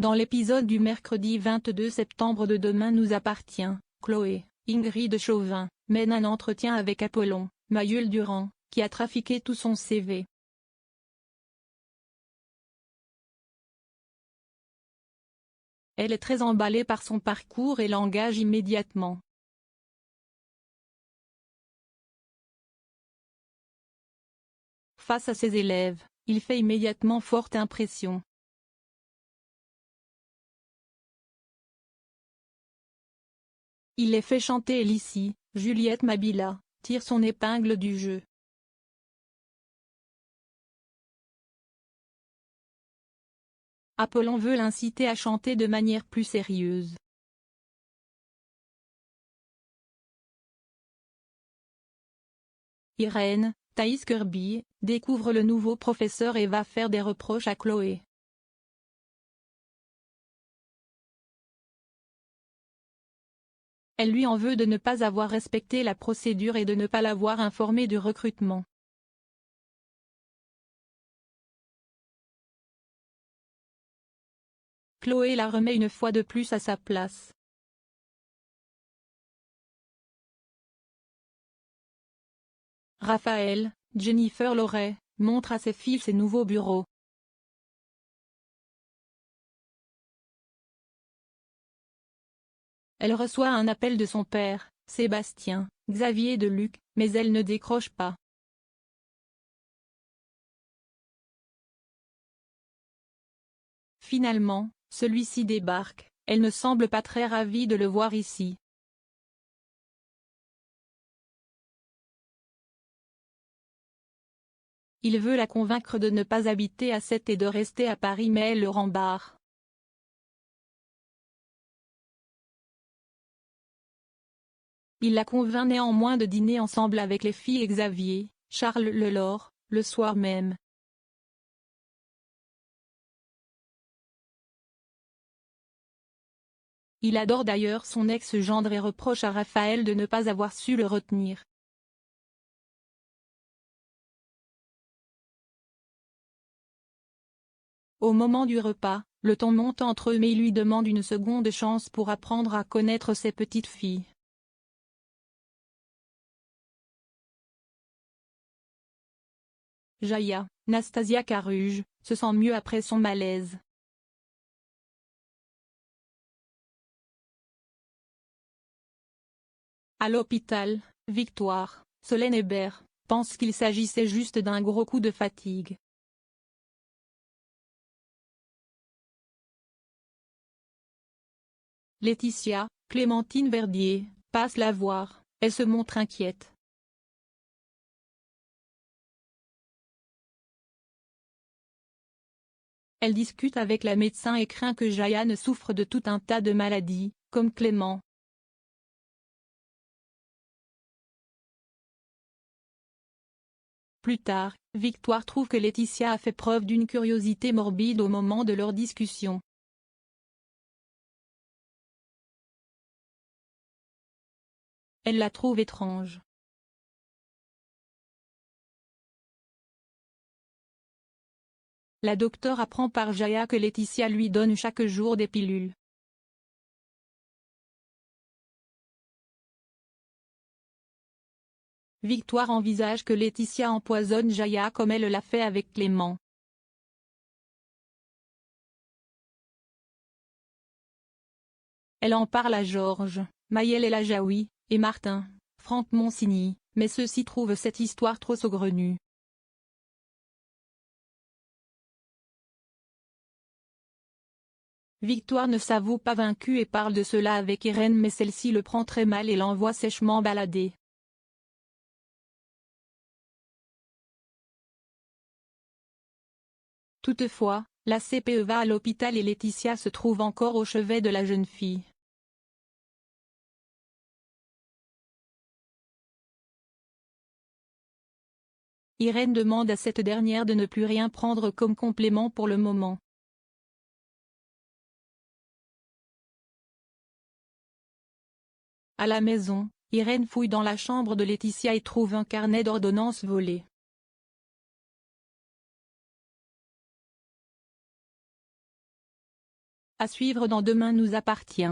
Dans l'épisode du mercredi 22 septembre de Demain nous appartient, Chloé, Ingrid Chauvin, mène un entretien avec Apollon, Mayul Durand, qui a trafiqué tout son CV. Elle est très emballée par son parcours et l'engage immédiatement. Face à ses élèves, il fait immédiatement forte impression. Il les fait chanter et Lissi, Juliette Mabila, tire son épingle du jeu. Apollon veut l'inciter à chanter de manière plus sérieuse. Irène, Thaïs Kirby, découvre le nouveau professeur et va faire des reproches à Chloé. Elle lui en veut de ne pas avoir respecté la procédure et de ne pas l'avoir informé du recrutement. Chloé la remet une fois de plus à sa place. Raphaël, Jennifer Loret, montre à ses filles ses nouveaux bureaux. Elle reçoit un appel de son père, Sébastien, Xavier de Luc, mais elle ne décroche pas. Finalement, celui-ci débarque, elle ne semble pas très ravie de le voir ici. Il veut la convaincre de ne pas habiter à Sète et de rester à Paris mais elle le rembarre. Il la convainc néanmoins de dîner ensemble avec les filles et Xavier, Charles Lelore, le soir même. Il adore d'ailleurs son ex-gendre et reproche à Raphaël de ne pas avoir su le retenir. Au moment du repas, le ton monte entre eux mais il lui demande une seconde chance pour apprendre à connaître ses petites filles. Jaya, Nastasia Caruge, se sent mieux après son malaise. À l'hôpital, Victoire, Solène Hébert, pense qu'il s'agissait juste d'un gros coup de fatigue. Laetitia, Clémentine Verdier, passe la voir, elle se montre inquiète. Elle discute avec la médecin et craint que Jaya ne souffre de tout un tas de maladies, comme Clément. Plus tard, Victoire trouve que Laetitia a fait preuve d'une curiosité morbide au moment de leur discussion. Elle la trouve étrange. La docteure apprend par Jaya que Laetitia lui donne chaque jour des pilules. Victoire envisage que Laetitia empoisonne Jaya comme elle l'a fait avec Clément. Elle en parle à Georges, Maëlle El Ajaoui, et Martin, Franck Monsigny, mais ceux-ci trouvent cette histoire trop saugrenue. Victoire ne s'avoue pas vaincue et parle de cela avec Irène mais celle-ci le prend très mal et l'envoie sèchement balader. Toutefois, la CPE va à l'hôpital et Laetitia se trouve encore au chevet de la jeune fille. Irène demande à cette dernière de ne plus rien prendre comme complément pour le moment. À la maison, Irène fouille dans la chambre de Laetitia et trouve un carnet d'ordonnances volé. À suivre dans Demain nous appartient.